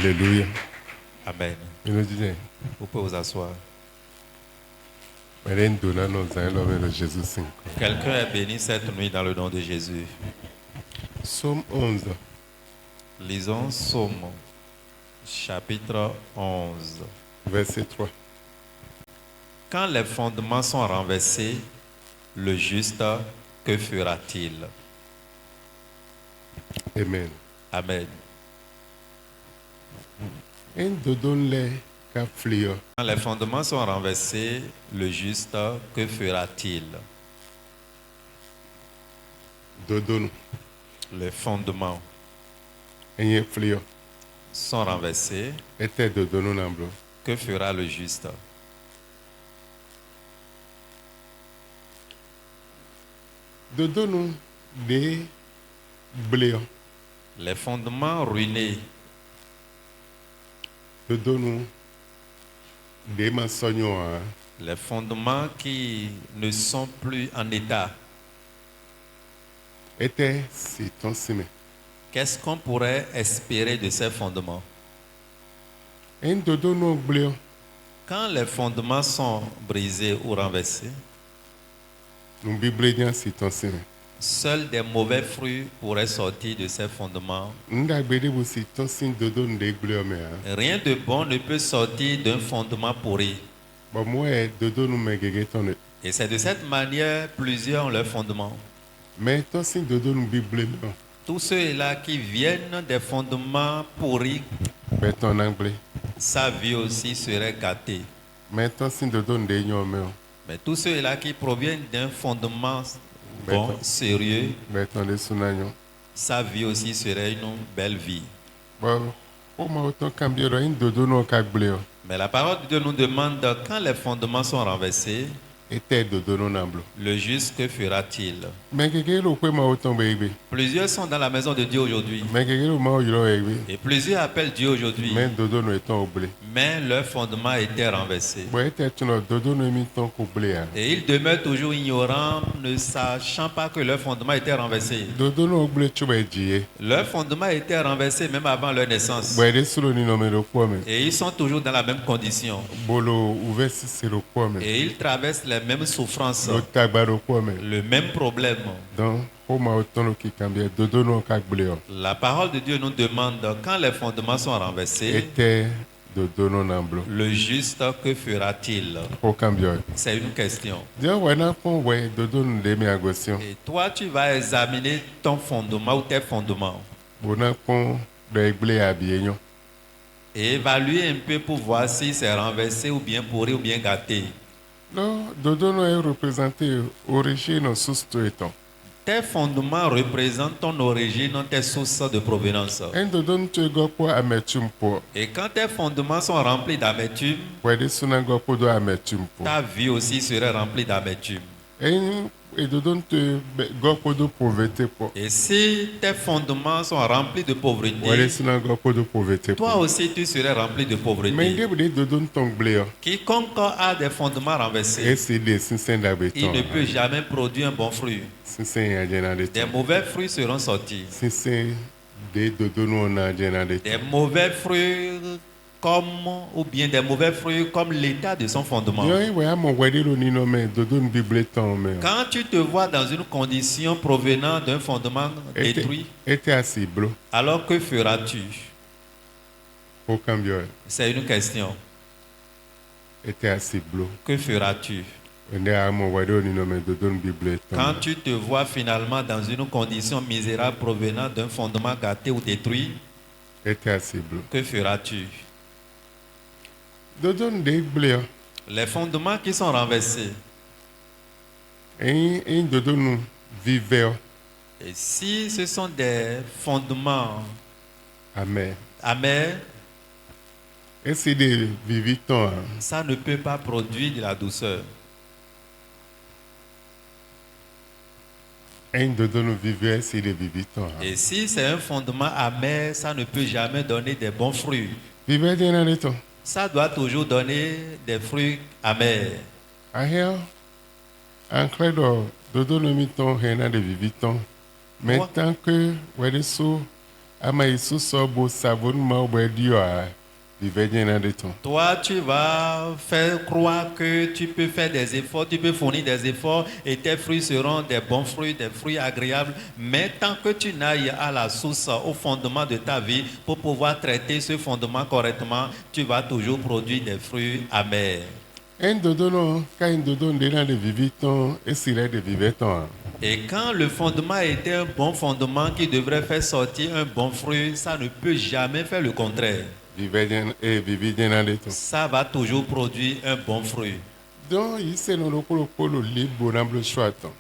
Alléluia. Amen. Nous disons, Vous pouvez vous asseoir. Jésus. Quelqu'un est béni cette nuit dans le nom de Jésus. Psaume 11, Lisons Psaume, chapitre 11. verset 3. Quand les fondements sont renversés, le juste, que fera-t-il? Amen. Amen. En dodon le kaflio, Quand les fondements sont renversés, le juste, que fera-t-il? dodon, Les fondements en flio, sont renversés, était dodon namblo. que fera le juste? Dodon de blio, Les fondements ruinés, dodon de masonyo, les fondements qui ne sont plus en état, était si ton sime. qu'est-ce qu'on pourrait espérer de ces fondements? En dodon blio, Quand les fondements sont brisés ou renversés, nous bibliens si ton sime. seuls des mauvais fruits pourraient sortir de ces fondements. Nous avons vous si ton signe dodon de blio, mais Rien de bon ne peut sortir d'un fondement pourri. bon, moi, dodon nous me ton. Et c'est de cette manière plusieurs ont leur fondement. Mais ton signe dodon nous bibliens, Tous ceux-là qui viennent des fondements pourris, mais ton anglais. sa vie aussi serait gâtée. Mais ton signe dodon de nyon, Mais tous ceux-là qui proviennent d'un fondement bon, sérieux, mais ton de sunanyo. sa vie aussi serait une belle vie. Bon, au moins autant cambio in dodon au kagbleo. Mais la parole de Dieu nous demande, quand les fondements sont renversés, Était dodon namblo. le juste, que fera-t-il? Mais que lo kwe ma autant baby. Plusieurs sont dans la maison de Dieu aujourd'hui. Mais que lo ma yiro baby. Et plusieurs appellent Dieu aujourd'hui. Mais dodon étant oublé. Mais leur fondement était renversé. Bon, était tu no dodon mi ton coublé. Et ils demeurent toujours ignorants, ne sachant pas que leur fondement était renversé. Dodon oublé tu vas dire. Leur fondement était renversé même avant leur naissance. Bon, des solo ni nomero quoi mais. Et ils sont toujours dans la même condition. Bolo ouvert si c'est le quoi mais. Et ils traversent les mêmes souffrances, Le tabaro quoi mais. le même problème. Donc, au moins autant lo qui cambia dodon au kagbleo. La parole de Dieu nous demande, quand les fondements sont renversés, Était dodon namblo. le juste, que fera-t-il? Au cambio. C'est une question. Dieu ouais na pon ouais dodon de mi agossion. Et toi, tu vas examiner ton fondement ou tes fondements Bon na pon de blé habillé. et évaluer un peu pour voir si c'est renversé ou bien pourri ou bien gâté. Non, Dodono est représenté origine sous étant. Tes fondements représentent ton origine, tes sources de provenance. Un Dodon tu go pour amertume pour. Et quand tes fondements sont remplis d'amertume, Pour des sunango pour de amertume pour. ta vie aussi serait remplie d'amertume. Et Dodon tu go pour de pauvreté pour. Et si tes fondements sont remplis de Pour des pauvreté, sunango pour de pauvreté toi pour. aussi tu serais rempli de Mais pauvreté. il y a Dodon ton blé. Quiconque a des fondements Et renversés, c'est des sincères il d'habitant. ne peut jamais produire un bon fruit. Sincères à Des générer. mauvais fruits seront sortis. Sincères de Dodono on a générer. Des mauvais fruits ou bien des mauvais fruits comme l'état de son fondement. Yo ouais mon wadi lo ni no mais Dodon bible ton mais. Quand tu te vois dans une condition provenant d'un fondement détruit, Était assez bleu. alors que feras-tu? Au cambio. C'est une question. Était assez bleu. Que feras-tu? Quand tu te vois finalement dans une condition misérable provenant d'un fondement gâté ou détruit, que feras-tu? Les fondements qui sont renversés, et si ce sont des fondements amers, ça ne peut pas produire de la douceur. Et si c'est un fondement amer, ça ne peut jamais donner des bons fruits. Ça doit toujours donner des fruits amers. Mais tant que Toi, tu vas faire croire que tu peux faire des efforts, tu peux fournir des efforts et tes fruits seront des bons fruits, des fruits agréables. Mais tant que tu n'ailles à la source, au fondement de ta vie, pour pouvoir traiter ce fondement correctement, tu vas toujours produire des fruits amers. Et quand le fondement était un bon fondement qui devrait faire sortir un bon fruit, ça ne peut jamais faire le contraire. Ça va toujours produire un bon fruit.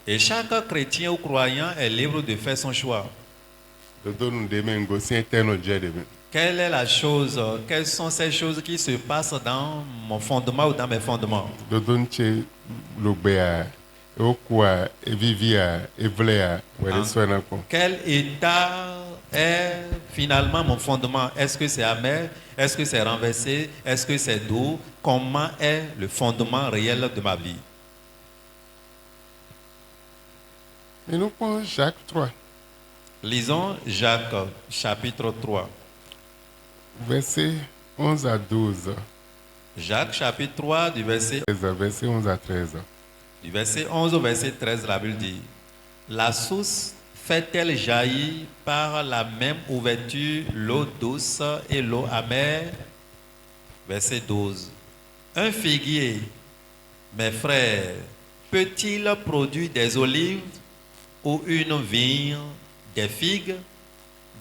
Et chaque chrétien ou croyant est libre de faire son choix. Quelle est la chose, quelles sont ces choses qui se passent dans mon fondement ou dans mes fondements? Quel état est finalement mon fondement? Est-ce que c'est amer? Est-ce que c'est renversé? Est-ce que c'est doux? Comment est le fondement réel de ma vie? Et nous prenons Jacques 3. Lisons Jacques chapitre 3. Verset 11 à 12. Jacques chapitre 3 du verset 11 à 13. Du verset 11 au verset 13, la Bible dit: La source fait-elle jaillir par la même ouverture l'eau douce et l'eau amère? Verset 12. Un figuier, mes frères, peut-il produire des olives ou une vigne des figues?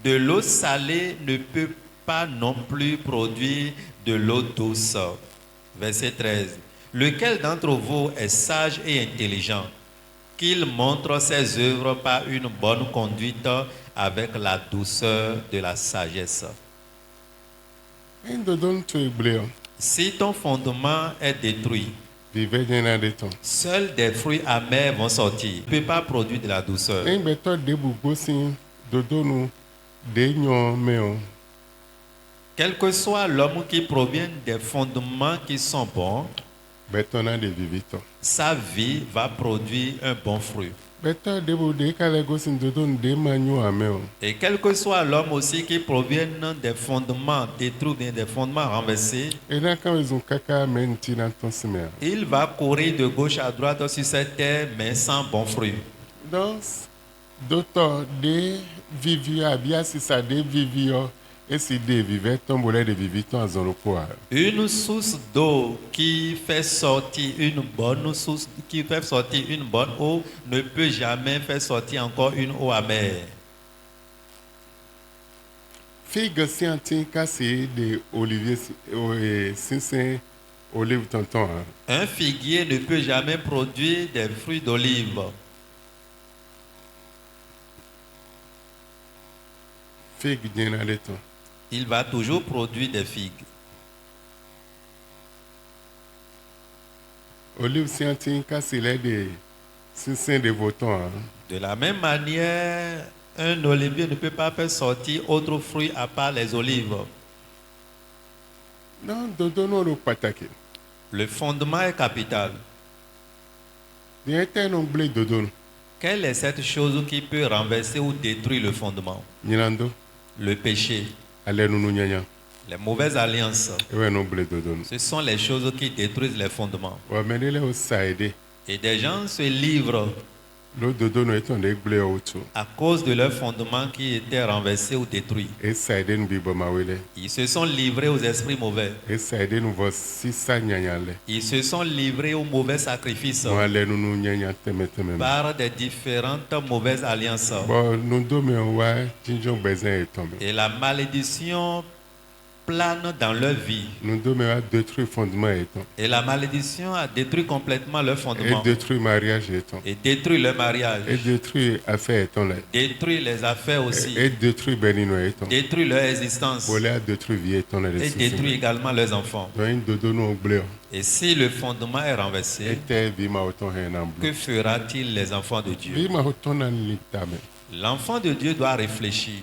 De l'eau salée ne peut pas non plus produire de l'eau douce. Verset 13. Lequel d'entre vous est sage et intelligent, qu'il montre ses œuvres par une bonne conduite avec la douceur de la sagesse? Si ton fondement est détruit, seuls des fruits amers vont sortir. Tu ne peux pas produire de la douceur. Quel que soit l'homme qui provient des fondements qui sont bons, sa vie va produire un bon fruit. Et quel que soit l'homme aussi qui provient des fondements détruits, des fondements renversés, il va courir de gauche à droite sur cette terre, mais sans bon fruit. Donc, d'autres des vivio bien si ça des vivio. Une source d'eau qui fait sortir une bonne source, qui fait sortir une bonne eau, ne peut jamais faire sortir encore une eau amère. Figue scientifique, c'est de olivier, olive tonton. Un figuier ne peut jamais produire des fruits d'olive. Figue bien dans le temps. Il va toujours produire des figues. Olive scientifique, c'est de votants. De la même manière, un olivier ne peut pas faire sortir autre fruit à part les olives. Non, donnons le patake. Le fondement est capital. Quelle est cette chose qui peut renverser ou détruire le fondement? Le péché. Les mauvaises alliances. Ce sont les choses qui détruisent les fondements. Et des gens se livrent à cause de leurs fondements qui étaient renversés ou détruits. Ils se sont livrés aux esprits mauvais. Ils se sont livrés aux mauvais sacrifices par des différentes mauvaises alliances. Et la malédiction plane dans leur vie. Et la malédiction a détruit complètement leur fondement. Et détruit leur mariage. Détruit les affaires aussi. Détruit leur existence. Et détruit également leurs enfants. Et si le fondement est renversé, que fera-t-il les enfants de Dieu? L'enfant de Dieu doit réfléchir.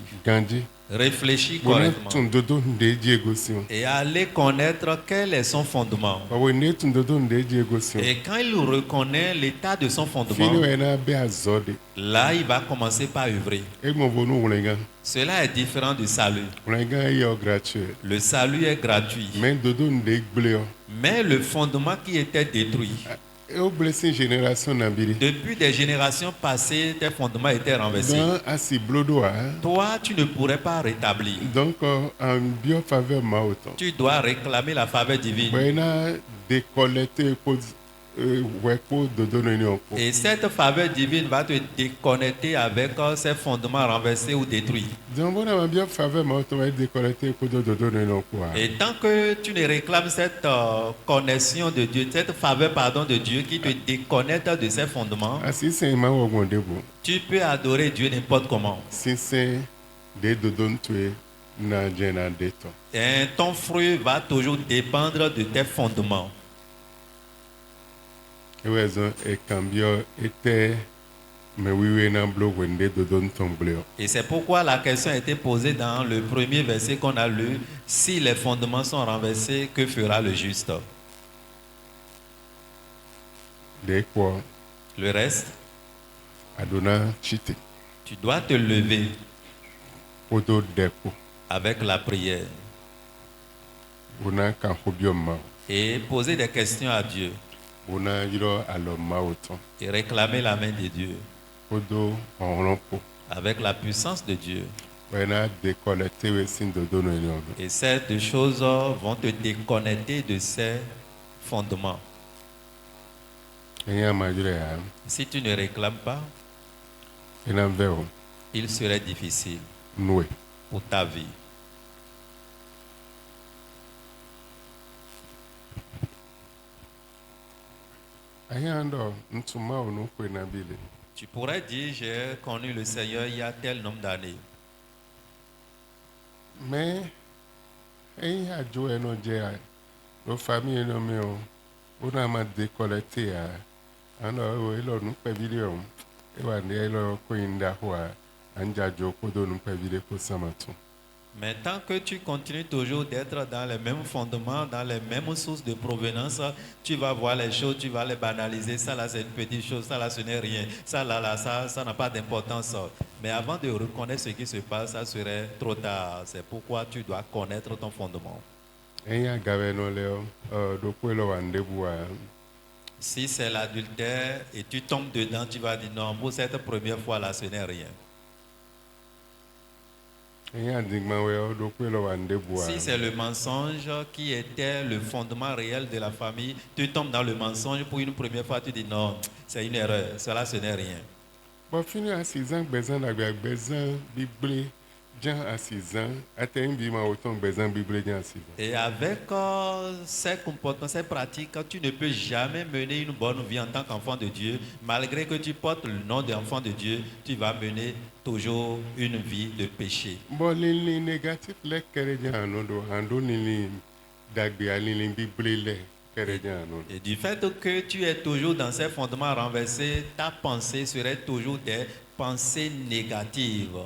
Réfléchis bona correctement tun dodo nde dzi egosi o et aller connaître quel est son fondement. ɔwɔ ne tun dodo nde dzi egosi o Et quand il reconnaît l'état de son fi fondement, ne wɔ na be azɔ de là, il va commencer par œuvrer. egbɔ vo nu wlẽ gã Cela est différent du salut. wlẽ gã eyɔ gratuit Le salut est gratuit. mɛ dodo nde gblẽ o Mais le fondement qui était détruit, ewo gblẽ si génération na bi de depuis des générations passées, tes fondements étaient renversés. dɔn asi bloɖoa Toi, tu ne pourrais pas rétablir. donc an biɔ faveur mawo tɔ Tu dois réclamer la faveur divine. bɔn ena déconnecté kpo wɛ kpo dodo nɔ ni o kpo Et cette faveur divine va te déconnecter avec ces fondements renversés ou détruits. donc bona ma biɔ faveur mawo tɔ wɛ déconnecté kpo do dodo nɔ ni o kpoa Et tant que tu ne réclames cette connexion de Dieu, cette faveur pardon de Dieu qui te déconnecte de ces fondements, asisɛn ma wɔ gbɔn de bo tu peux adorer Dieu n'importe comment. sisɛn de dodo ntue na dze na de tɔ Et ton fruit va toujours dépendre de tes fondements. ewɔ zɔn ekan biɔ etɛ mɛ wiwe na blo wɛ nde dodo ntɔn gblẽ o Et c'est pourquoi la question a été posée dans le premier verset qu'on a lu. Si les fondements sont renversés, que fera le juste? de kpɔ Le reste, adona tsite tu dois te lever kpo do de kpo avec la prière bona kan xɔ biɔ ma o et poser des questions à Dieu bona yɔrɔ alɔ ma o tɔn et réclamer la main de Dieu kpo do hɔnrɔn kpo avec la puissance de Dieu. wɛ na déconnecté wɛ si dodo nɔ ni o mɛ Et ces deux choses vont te déconnecter de ces fondements. eya ma yɔrɔ ya Si tu ne réclames pas, ena vɛ o il serait difficile nue pour ta vie. aya dɔ ntuma o nu koe na bi le Tu pourrais dire, j'ai connu le Seigneur il y a tel nombre d'années. mɛ eya dzo ɛnɔ dze ya lo famille ɛnɔ mi o bona ma déconnecté ya anɔ o elɔ nukpɛvi de o ewa ne elɔ koyin da hoa anjadzo kpo do nukpɛvi de kpo sama tu Mais tant que tu continues toujours d'être dans les mêmes fondements, dans les mêmes sources de provenance, tu vas voir les choses, tu vas les banaliser. Ça là, c'est une petite chose, ça là, ce n'est rien. Ça là, ça n'a pas d'importance. Mais avant de reconnaître ce qui se passe, ça serait trop tard. C'est pourquoi tu dois connaître ton fondement. eya gavɛ nɔ le o do kpo elɔ wa nde bua Si c'est l'adultère et tu tombes dedans, tu vas dire non, pour cette première fois là, ce n'est rien. eya digba wɛ o do kpo elɔ wa nde bua Si c'est le mensonge qui était le fondement réel de la famille, tu tombes dans le mensonge pour une première fois, tu dis non, c'est une erreur, cela ce n'est rien. bɔn fini asizan gbɛzan dagbe gbɛzan bigble djan asizan ate ŋu bi ma o tɔn gbɛzan bigble djan asizan Et avec ces comportements, ces pratiques, tu ne peux jamais mener une bonne vie en tant qu'enfant de Dieu. Malgré que tu portes le nom d'enfant de Dieu, tu vas mener toujours une vie de péché. bɔn lili négatif lɛ kɛrɛ djan ano do ando lili dagbea lili bigble lɛ kɛrɛ djan ano do Et du fait que tu es toujours dans ces fondements renversés, ta pensée serait toujours des pensées négatives.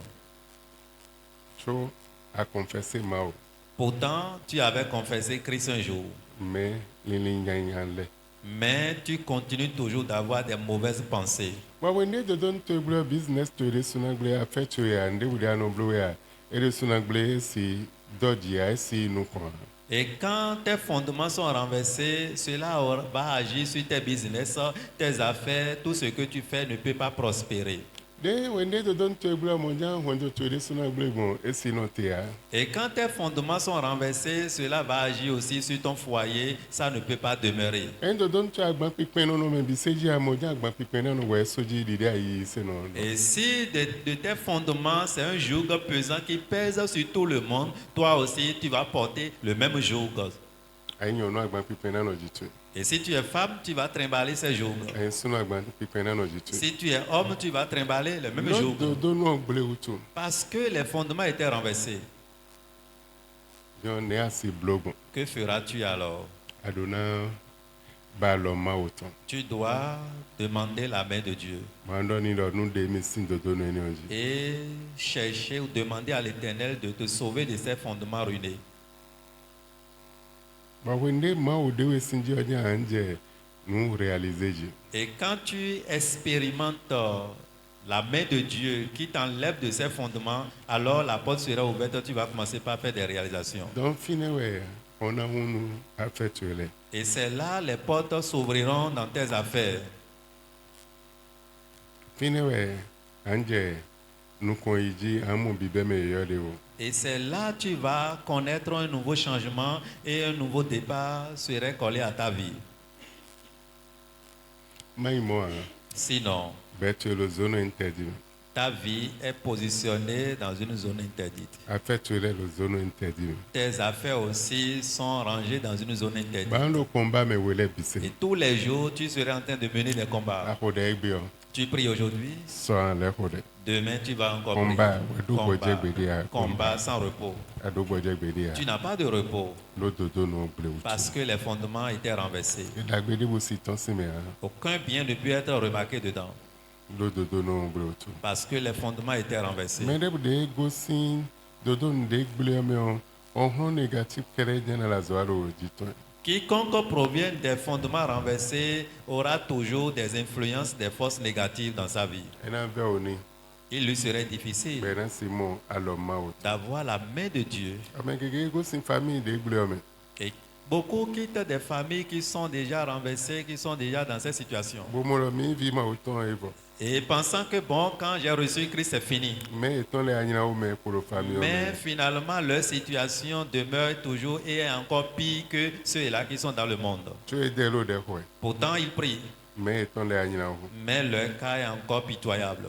tso a confessé ma o Pourtant, tu avais confessé Christ un jour, mɛ lili nyanyan lɛ mais tu continues toujours d'avoir des mauvaises pensées. bɔn wɛ ne dodo ntɔ gblɔ business to de sunagble afɛ tso ya nde wuli ano blo ya ede sunagble esi dɔdzi ya esi nukɔn Et quand tes fondements sont renversés, cela va agir sur tes business, tes affaires, tout ce que tu fais ne peut pas prospérer. de wɛ ne dodo ntɔ gblɔ mɔdza hɔndɔ to de sunagble gbɔn esi nɔ te ya. Et quand tes fondements sont renversés, cela va agir aussi sur ton foyer, ça ne peut pas demeurer. ẹni dodo ntɔ agbã pípẹ́ nínú mi bí séjì amọ̀já agbã pípẹ́ nínú wẹ̀ sójì dìde àyè sínú. Et si de tes fondements, c'est un joug pesant qui pèse sur tout le monde, toi aussi, tu vas porter le même joug. àyìn ọ̀nà agbã pípẹ́ nínú jìtú Et si tu es femme, tu vas trimballer ces jougs. àyìn sínú agbã pípẹ́ nínú jìtú. Si tu es homme, tu vas trimballer le même joug. dodo náà gblé wùtú Parce que les fondements étaient renversés. bí wọn ní àsì blogun Que feras-tu alors? àdóná ba lɔ mawo tɔn Tu dois demander la main de Dieu mandɔ ni lɔ nu de mi si dodo nu eni o dzi et chercher ou demander à l'Éternel de te sauver de ces fondements ruinés. bɔn ne mawo de wo si dzi ɔdzi hã dze nu réaliser dzi Et quand tu expérimentes la main de Dieu qui t'enlève de ces fondements, alors la porte sera ouverte, tu vas commencer par faire des réalisations. dɔn fi ne wɛ xɔna ŋu nu afɛ tu lɛ Et c'est là les portes s'ouvriront dans tes affaires. fi ne wɛ an dze nukun yi dzi amu bi bɛ me yɔ de o Et c'est là que tu vas connaître un nouveau changement et un nouveau départ serait collé à ta vie. mayi mɔ hã Sinon, bɛ tu le zone interdit ta vie est positionnée dans une zone interdite. afɛ tu lɛ le zone interdit Tes affaires aussi sont rangées dans une zone interdite. ban lo combat me wele bise Et tous les jours, tu seras en train de mener des combats. axɔ ɖe egbe o Tu pries aujourd'hui, sɔ alɛ xɔ ɖe demain tu vas encore Combat, prier. do gbɔdze gbeɖia Combat sans repos. aɖo gbɔdze gbeɖia Tu n'as pas de repos lo dodo nu ble o parce que les fondements étaient renversés. dagbe ɖe bo si tɔn si me hã Aucun bien ne peut être remarqué dedans lo dodo nu ble o tu parce que les fondements étaient renversés. me ɖe ɖe go si dodo nu ɖe gble me o ɔhlɔ̃ négatif ke ɖe dze na la zɔ alo o dzi tɔn Quiconque provient des fondements renversés aura toujours des influences, des forces négatives dans sa vie. ena vɛ o ni Il lui serait difficile bɛ na si mɔ alɔ ma o d'avoir la main de Dieu. ame keke go si famille ɖe gble o me Et beaucoup quittent des familles qui sont déjà renversées, qui sont déjà dans cette situation. bomɔ lɔ mi vi ma o tɔn evɔ Et pensant que bon, quand j'ai reçu Christ, c'est fini. me etɔn le anyina wo me kpolo famille o Mais me finalement, leur situation demeure toujours et est encore pire que ceux-là qui sont dans le monde. tso ede lo ɖe xɔe Pourtant, ils prient, me etɔn le anyina wo mais leur cas est encore pitoyable.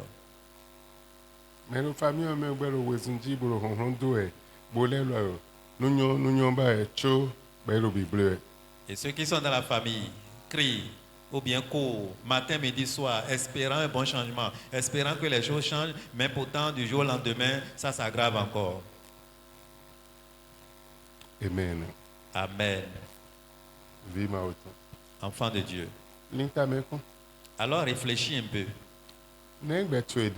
me lo famille o me gbe lo wesun dzi bolo xɔxlɔ̃ do ɛ bo lɛ lɔ nunyɔ ba ɛ tso bɛ lo bible ɛ Et ceux qui sont dans la famille crient ou bien courent matin, midi, soir, espérant un bon changement, espérant que les choses changent, mais pourtant, du jour au lendemain, ça s'aggrave encore. amen Amen. vi ma o tɔn Enfant de Dieu. linta me kɔn Alors réfléchis un peu. ne gbɛ tso ede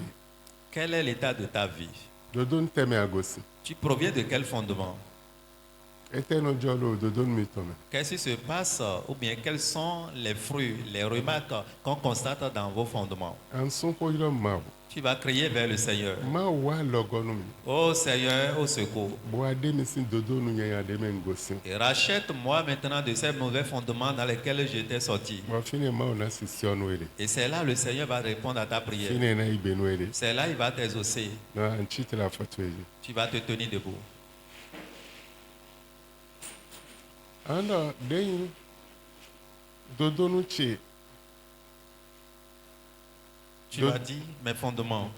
Quel est l'état de ta vie? dodo nu tɛ me agosi Tu proviens de quel fondement? ete nu dzɔ lo dodo nu mi tɔ me Qu'est-ce qui se passe ou bien quels sont les fruits, les remarques qu'on constate dans vos fondements? ansun ko yɔrɔ ma o Tu vas crier vers le Seigneur. ma wa lɔgɔ nu mi Oh Seigneur, au secours. bo ade mi si dodo nu nyanya de me ngosi Et rachète-moi maintenant de ces mauvais fondements dans lesquels j'étais sorti. bɔn fi ne ma o na sisi ɔnu ede Et c'est là le Seigneur va répondre à ta fi prière. ne na ibe nu ede C'est là il va t'exaucer. na antsi te la fɔ tso edzi Tu vas te tenir debout. andɔ deyin dodo nu tsi Tu vas dire mes fondements.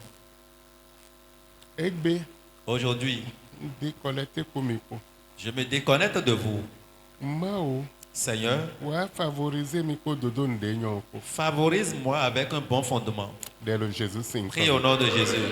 egbe Aujourd'hui, de kɔlɛte ko mi ko je me déconnecte de vous. ma o Seigneur, wa favoriser mi ko dodo nu de nyɔ ko favorise-moi avec un bon fondement. de lo jésus sin Prie au nom de Jésus.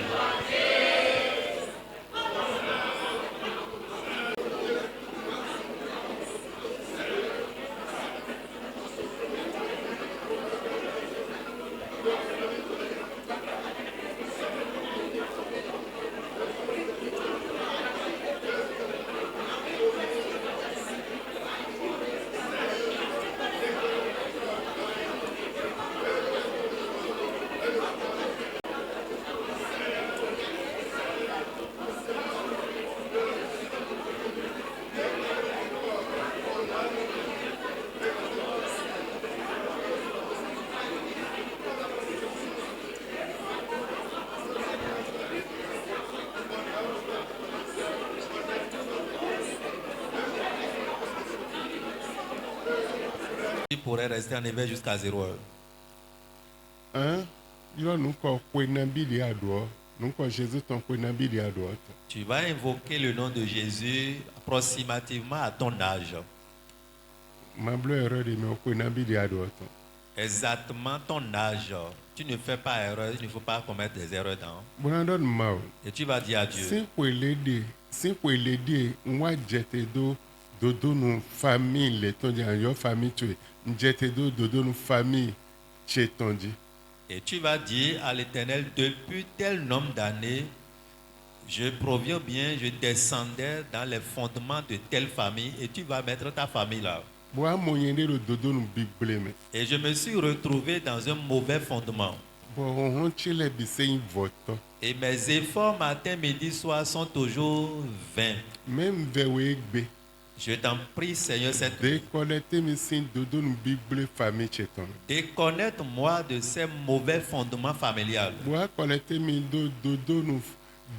Tu pourrais rester en éveil jusqu'à 0 heure. hã yɔ nu kɔ koe na bi li aɖoɔ nu kɔ jésus tɔn koe na bi li aɖoɔ tɔ Tu vas invoquer le nom de Jésus approximativement à ton âge. ma blo erreur de mi o koe na bi li aɖoɔ tɔ Exactement ton âge. Tu ne fais pas erreur, il ne faut pas commettre des erreurs dans. bona dɔ nu ma o Et tu vas dire à Dieu, si koe le de nwa dze te do dodo nu famille le ton di yo famille tu njete dodo nu famille chez ton di. Et tu vas dire à l'Éternel, depuis tel nombre d'années, je proviens bien, je descendais dans les fondements de telle famille et tu vas mettre ta famille là. Bo amoyende le dodo nu bible me. Et je me suis retrouvé dans un mauvais fondement. Bo on chile bi se voto. Et mes efforts matin, midi, soir sont toujours vains. Même vewe gbe. Je t'en prie, Seigneur, cette Déconnecter mes signes dodo nu bible famille chez ton. déconnecte-moi de ces mauvais fondements familiales. Bo connecter mi dodo nu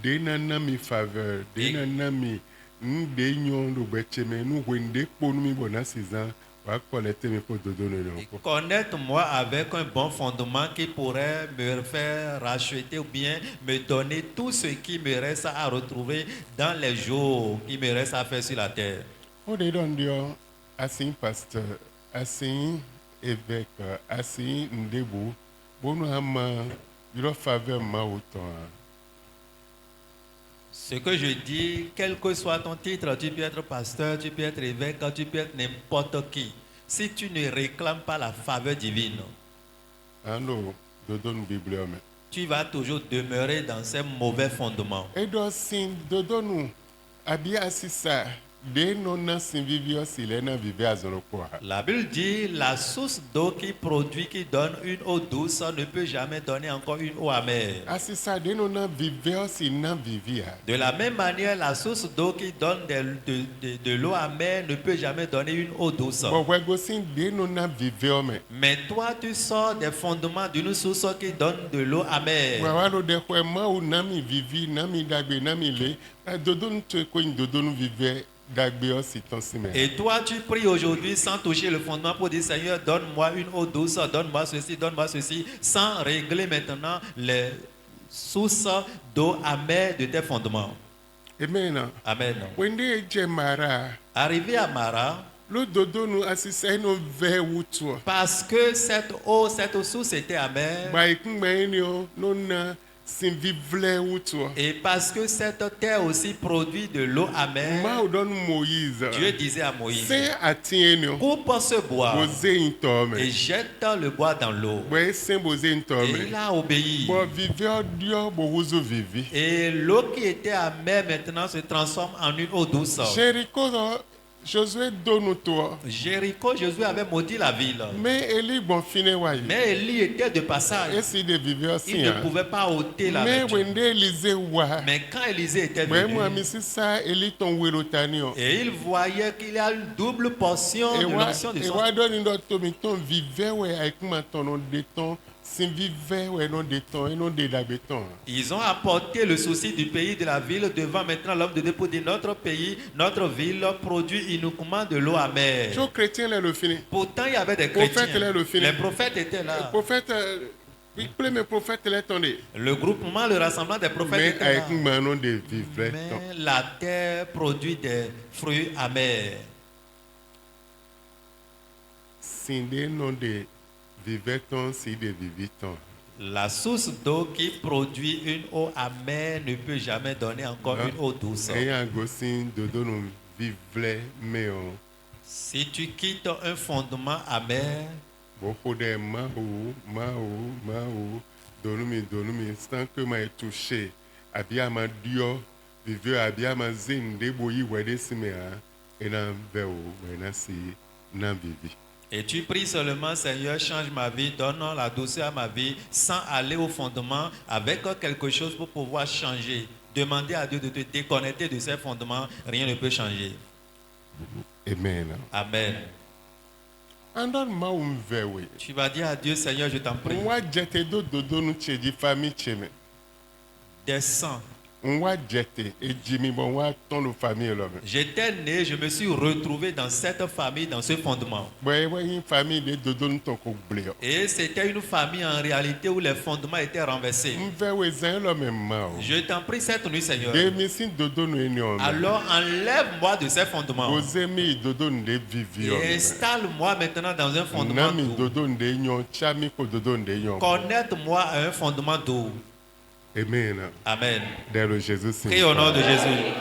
de nana mi faveur, de nana mi de nyon do betcheme nu wende po nu mi bona 6 ans. Wa connecter mi po dodo nu Et ko. connecte-moi avec un bon fondement qui pourrait me faire racheter ou bien me donner tout ce qui me reste à retrouver dans les jours qui me restent à faire sur la terre. O de don dio assim pasteur, assim évêque, assim ndebo, bonu ama yo faveur ma autant. Ce que je dis, quel que soit ton titre, tu peux être pasteur, tu peux être évêque, tu peux être n'importe qui. Si tu ne réclames pas la faveur divine, Ando dodo nu bible me. tu vas toujours demeurer dans ces mauvais fondements. E do sin dodo nu abi asisa de nona sin vivio silena vive azono ko. La Bible dit, la source d'eau qui produit, qui donne une eau douce, ne peut jamais donner encore une eau amère. Asisa de nona vivio sina vivia. De la même manière, la source d'eau qui donne de l'eau amère ne peut jamais donner une eau douce. Bo wego sin de nona vivio me. Mais toi, tu sors des fondements d'une source qui donne de l'eau amère. Wa lo de ko ma u nami vivi nami dagbe nami le. Dodo nu te ko dodo nu vive dagbe o si ton si me. Et toi, tu pries aujourd'hui sans toucher le fondement pour dire, Seigneur, donne-moi une eau douce, donne-moi ceci, sans régler maintenant les sources d'eau amère de tes fondements. Amen. Amen. Wende je mara. Arrivé à Mara, Lo dodo nu asisa no ve wutu. parce que cette source était amère, Ba ikungbe ni o no na sin vivle wutu. et parce que cette terre aussi produit de l'eau amère, Ma o don Moïse. Dieu disait à Moïse, Se atien ni o. coupe ce bois Boze intome. et jette le bois dans l'eau. Bo se boze Et intome. il a obéi. Bo vive dio bo wuzu vivi. Et l'eau qui était amère maintenant se transforme en une eau douce. Jericho Josué donu to. Jéricho, Josué avait maudit la ville. Mais Eli bon fine wa yi. Mais Élie était de passage. Esi de vive Il osi ne ya. pouvait pas ôter la Mais vertu. wende Élisée wa. Mais quand Élisée était Bo mo venu, ami sisa Eli ton werotani o. et il voyait qu'il y a une double portion de l'onction de E son. wa do ni do to mi ton vive we aikuma ton no de ton sin vive we no de ton e no de da beton. Ils ont apporté le souci du pays, de la ville, devant maintenant l'homme de Dieu pour dire notre pays, notre ville produit uniquement de l'eau amère. Jo chrétien le fini. Pourtant, il y avait des Prophète, chrétiens. là, le film. Les prophètes étaient là. Prophète premier prophète là tondé. Le groupement, le rassemblement des prophètes Mais était là. avec manon de vivre ton. Mais la terre produit des fruits amers. Sinde non de vivre ton si de vivre ton. La source d'eau qui produit une eau amère ne peut jamais donner encore une eau douce. Et un gossin de don vivre mais on Si tu quittes un fondement amer, beaucoup de mahou donumi sans que m'a touché abia ma dio vivre abia ma zin de boyi wede simea et nan veo wena si nan vivi. et tu pries seulement, Seigneur, change ma vie, donne la douceur à ma vie, sans aller au fondement avec quelque chose pour pouvoir changer. Demander à Dieu de te déconnecter de ces fondements, rien ne peut changer. Amen. Amen. Andon ma vewe. Tu vas dire à Dieu, Seigneur, je t'en prie, Nwa jete do dodo nu cheji famille cheme. descends. Nwa jete e jimi bon wa ton no famille lo. J'étais né, je me suis retrouvé dans cette famille, dans ce fondement. Boy une famille de dodo nu ton ko ble. Et c'était une famille en réalité où les fondements étaient renversés. Vewe zan lo même ma o. Je t'en prie cette nuit, Seigneur. De mi sin dodo nu eni o. Alors enlève-moi de ces fondements Boze mi dodo nu de vivi o. et installe-moi maintenant dans un fondement Nami d'eau. dodo nu de nyon chami ko dodo nu de nyon. Connecte-moi à un fondement d'eau. Amen. Amen. Dès le Jésus. Prie au nom de Jésus.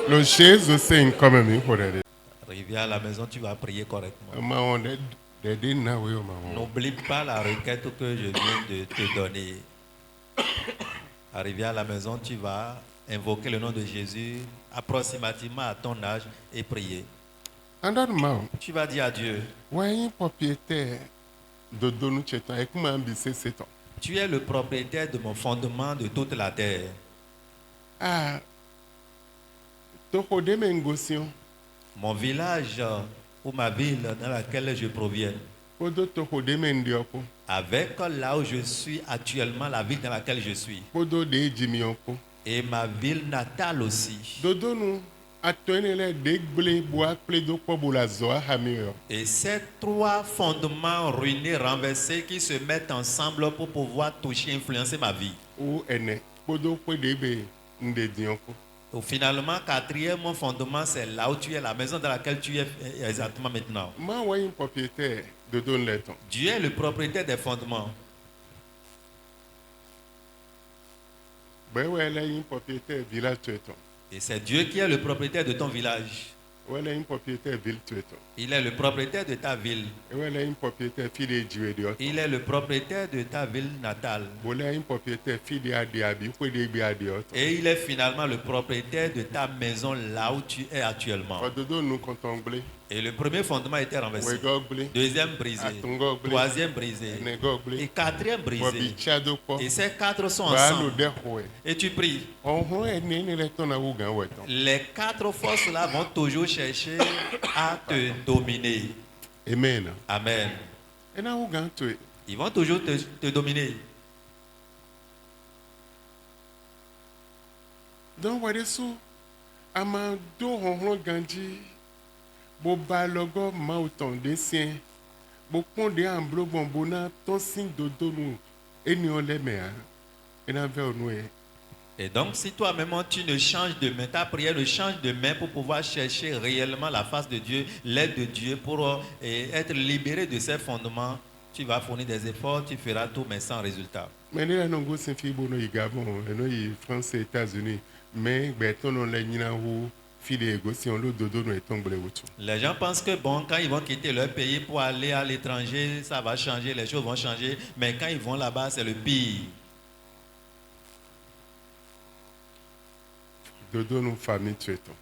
Lo Jésus c'est comme mi pour aider. Arrivé à la maison, tu vas prier correctement. Ma on de din na we ma on. N'oublie pas la requête que je viens de te donner. Arrivé à la maison, tu vas invoquer le nom de Jésus approximativement à ton âge et prier. Andon ma. Tu vas dire à Dieu, Ouais, propriétaire de donu chetan et kuma ambise c'est tu es le propriétaire de mon fondement de toute la terre. Ah. To kode men gosion. Mon village ou ma ville dans laquelle je proviens, Kodo to kode men dioko. avec là où je suis actuellement, la ville dans laquelle je suis, Kodo de jimioko. et ma ville natale aussi. Dodo nu atoenele degble boa pledo pobola zoa hamio. Et ces trois fondements ruinés, renversés, qui se mettent ensemble pour pouvoir toucher, influencer ma vie. Ou ene kodo kwedebe nde dioko. Donc, finalement, quatrième fondement, c'est là où tu es, la maison dans laquelle tu es exactement maintenant. Ma wa un propriétaire de don leton. Dieu est le propriétaire des fondements. Ben ouais là un propriétaire village tueton. Et c'est Dieu qui est le propriétaire de ton village. Ouais là un propriétaire ville tueton. Il est le propriétaire de ta ville. Et ouais là un propriétaire fille de diot. Il est le propriétaire de ta ville natale. Voilà un propriétaire fille de adiabi kwedebe adiot. Et il est finalement le propriétaire de ta maison là où tu es actuellement. Dodo nu contemplé. Et le premier fondement était renversé. Ouais goble. Deuxième brisé. Atungoble. Troisième brisé. Ne goble. Et quatrième brisé. Wabichado po. Et ces quatre sont Ba lo ensemble. de hoye. Et tu pries. On ene ne le ton na wugan weton. Les quatre forces là vont toujours chercher à te dominer. Amen. Amen. Et na wugan tue. Ils vont toujours te dominer. Donc wade sou ama do honhon ganji bo ba logo ma autant de sien. Bo konde amblo bombona ton signe dodo nu eni on le mea. Et na ve onwe. Et donc, si toi-même tu ne changes de main, ta prière ne change de main pour pouvoir chercher réellement la face de Dieu, l'aide de Dieu pour être libéré de ces fondements, tu vas fournir des efforts, tu feras tout, mais sans résultat. Mais les nango sin fi bono i Gabon, no i France et États-Unis. Mais beton on le nyina hu fi de go si on lo dodo no etongle wutu. Les gens pensent que bon, quand ils vont quitter leur pays pour aller à l'étranger, ça va changer, les choses vont changer, mais quand ils vont là-bas, c'est le pire. Dodo nu famille tueton.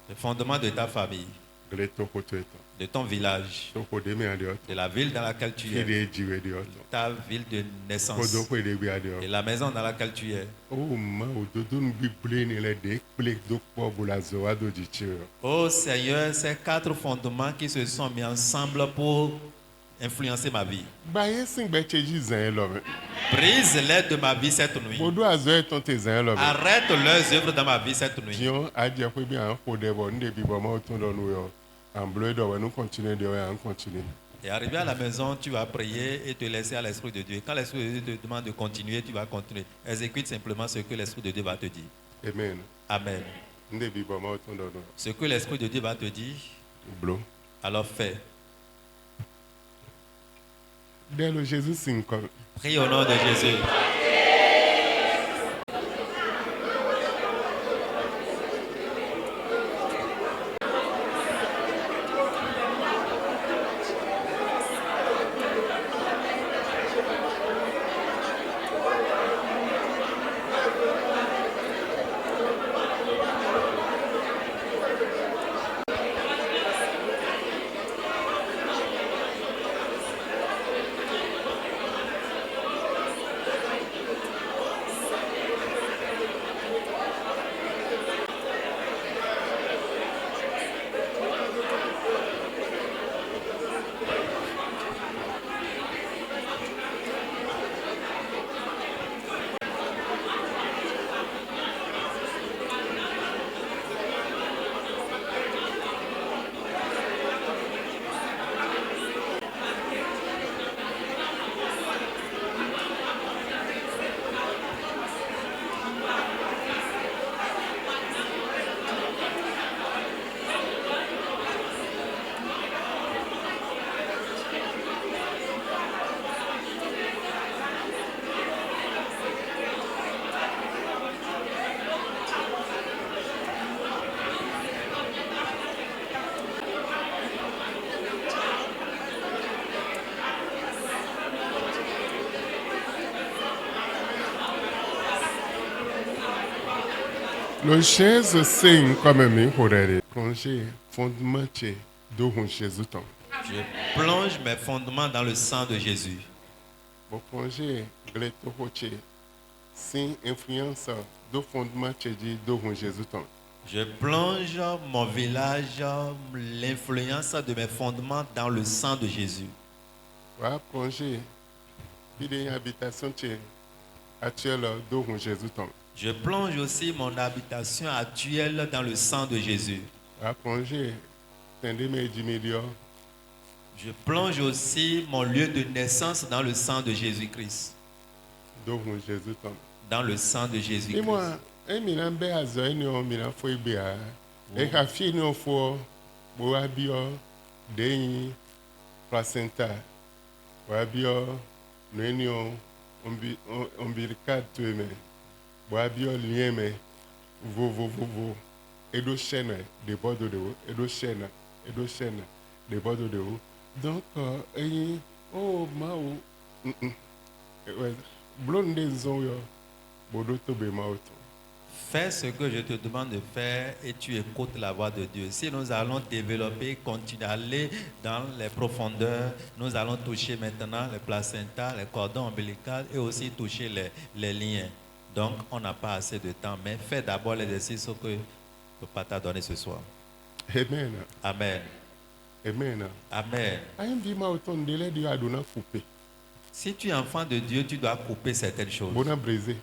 Le fondement de ta famille, Gre toko tueton. de ton village, Toko de me adiot. de la ville dans laquelle tu Fi es, de jiwe diot. ta ville de naissance Kodo ko de be adiot. et la maison dans laquelle tu es. Oh ma o dodo nu bi ble ni le de ple do ko bula zo ado di chiro. Oh Seigneur, ces quatre fondements qui se sont mis ensemble pour influencer ma vie. Ba ye sing be cheji zan lo me. Brise-les de ma vie cette nuit. Bodo azo eton te zan lo me. Arrête leurs œuvres dans ma vie cette nuit. Dion adie ko bi an ko de bo nde bi bo ma o ton do nu yo. En bleu do we nu continue de we an continue. Et arrivé à la maison, tu vas prier et te laisser à l'Esprit de Dieu. Quand l'Esprit de Dieu te demande de continuer, tu vas continuer. Exécute simplement ce que l'Esprit de Dieu va te dire. Amen. Amen. Nde bi bo ma o ton do nu. Ce que l'Esprit de Dieu va te dire, Blo. alors fais. Dès le Jésus sing comme. Prie au nom de Jésus. Le chaise signe comme mi horere. Plongez fondement chez Dohun Jésus ton. Je plonge mes fondements dans le sang de Jésus. Bon plongez gleto hoche. Sin influence do fondement chez Dohun Jésus ton. Je plonge mon village, l'influence de mes fondements dans le sang de Jésus. Va plonger. Il y a une habitation chez actuelle Dohun Jésus ton. Je plonge aussi mon habitation actuelle dans le sang de Jésus. Va plonger. Tendez-moi 10 millions. Je plonge aussi mon lieu de naissance dans le sang de Jésus-Christ. Dohun Jésus ton. Dans le sang de Et Jésus-Christ. moi, un milan be azo eni o milan fo ibe a. E ka fi ni o fo bo abio deyin placenta. Bo abio no eni o umbilical to me. Bo abio lien me vo. Edo chaîne de bordeaux de haut, edo chaîne de bordeaux de haut. Donc eyin oh ma o blonde zon yo bodo to be ma o to. Fais ce que je te demande de faire et tu écoutes la voix de Dieu. Si nous allons développer, continuer à aller dans les profondeurs, nous allons toucher maintenant les placentas, les cordons ombilicaux et aussi toucher les liens. Donc, on n'a pas assez de temps, mais fais d'abord l'exercice que le Papa t'a donné ce soir. Amen. Amen. Amen. Amen. Ayin bi ma o to ndele di adona couper. Si tu es enfant de Dieu, tu dois couper certaines choses Bona briser.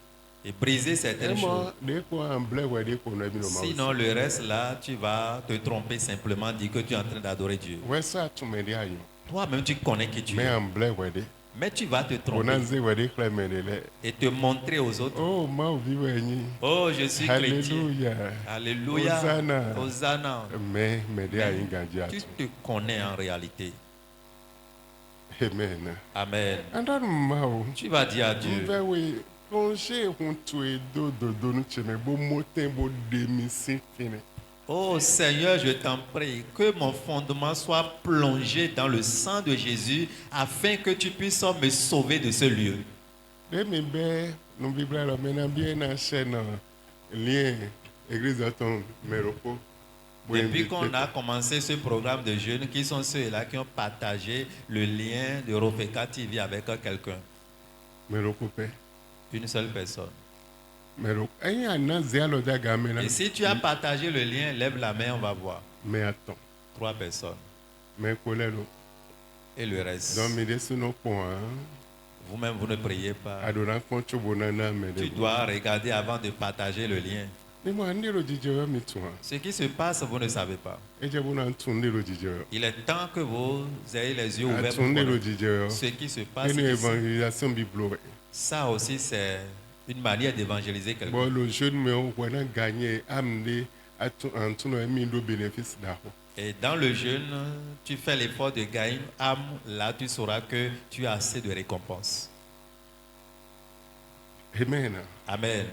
et briser certaines choses. Moi, de ko en blé ouais de ko no bi no ma. Sinon, le reste là, tu vas te tromper simplement, dire que tu es en train d'adorer Dieu. Ouais ça tu me di ayo. Toi-même, tu connais qui tu Mais es. en blé ouais de. Mais tu vas te Bona tromper ze ouais de kle me le. et te montrer aux autres. Oh ma o bi we ni. Oh, je suis chrétien. Alléluia. Alléluia. Hosanna. Hosanna. Mais me di ayin ganji Tu atu. te connais en réalité. Amen. Amen. Andan ma o. Tu vas dire à Dieu, Mbe we plonger huntu edo dodo nu cheme bo moten bo demi sin fini. oh Seigneur, je t'en prie, que mon fondement soit plongé dans le sang de Jésus afin que tu puisses me sauver de ce lieu. Demi be no biblia lo mena bien na chaîne lien église ton meroko. Depuis qu'on a commencé ce programme de jeunes, qui sont ceux-là qui ont partagé le lien de Rofeka TV avec quelqu'un, Meroko pe. une seule personne. Meroko. Ayin ana zialo da gamena. Et si tu as partagé le lien, lève la main, on va voir. Mais attends. 3 personnes. Mais kolelo. Et le reste. Dans mes dessous no point. Vous-même, vous ne priez pas. Adona koncho bonana me Tu de. dois regarder avant de partager le lien. Ni mo andiro jijewa mitwa. Ce qui se passe, vous ne savez pas. Eje bona ntundiro jijewa. Il est temps que vous ayez les yeux ouverts pour Atundiro connaître jijewa. ce qui se passe Une ici. évangélisation biblique. Ça aussi, c'est une manière d'évangéliser quelqu'un. Bon, le jeune mais on a gagné amené à tout le monde bénéfice d'argent. Et dans le jeûne, tu fais l'effort de gagner une âme. Là, tu sauras que tu as assez de récompenses. Amen. Amen.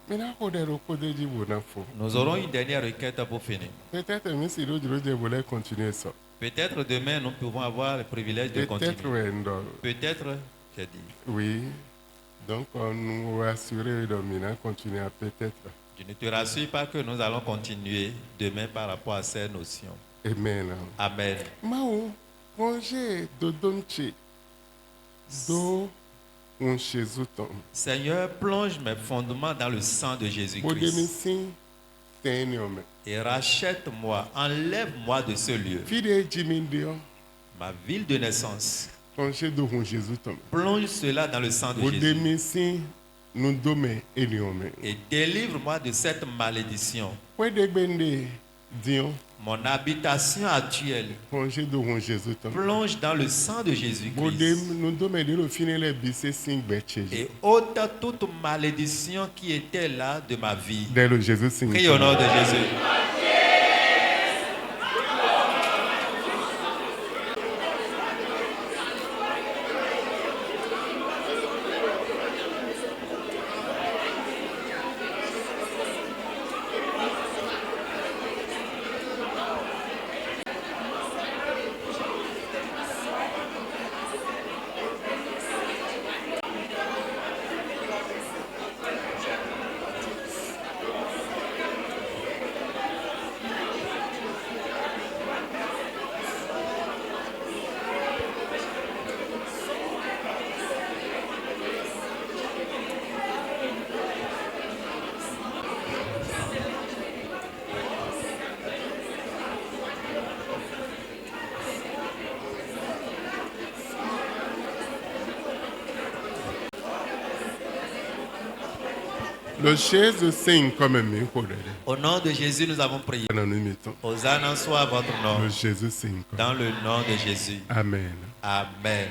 Maintenant, on est au côté du bon info. Nous aurons une dernière requête pour finir. Peut-être même si l'autre voulait continuer ça. Peut-être demain, nous pouvons avoir le privilège de Peut-être continuer. Peut-être, Peut-être, j'ai dit. oui. Donc, on nous va assurer de maintenant continuer à peut-être. Je ne te rassure pas que nous allons continuer demain par rapport à ces notions. Amen. Amen. Mao, congé de donche. Do on chez autant. Seigneur, plonge mes fondements dans le sang de Bon Jésus-Christ démission, c'est un homme. et rachète-moi, enlève-moi de ce lieu, Fide Jimindio, ma ville de naissance. congé de on Jésus tom. Plonge cela dans le sang de Bon Jésus démission, nous domé et nous hommes. et délivre-moi de cette malédiction. Point de bende, Dion, Mon habitation actuelle congé de on Jésus tom. plonge dans le sang de Bon Jésus-Christ nous domé de le finir les bissés sing betche. et ôte toute malédiction qui était là de ma vie. Dès le Jésus sing. Prie au nom de Jésus. Le Jésus sing comme mi kore. Au nom de Jésus, nous avons prié. Nous mettons. Hosanna soit à votre nom. Le Jésus sing. Dans le nom de Jésus. Amen. Amen.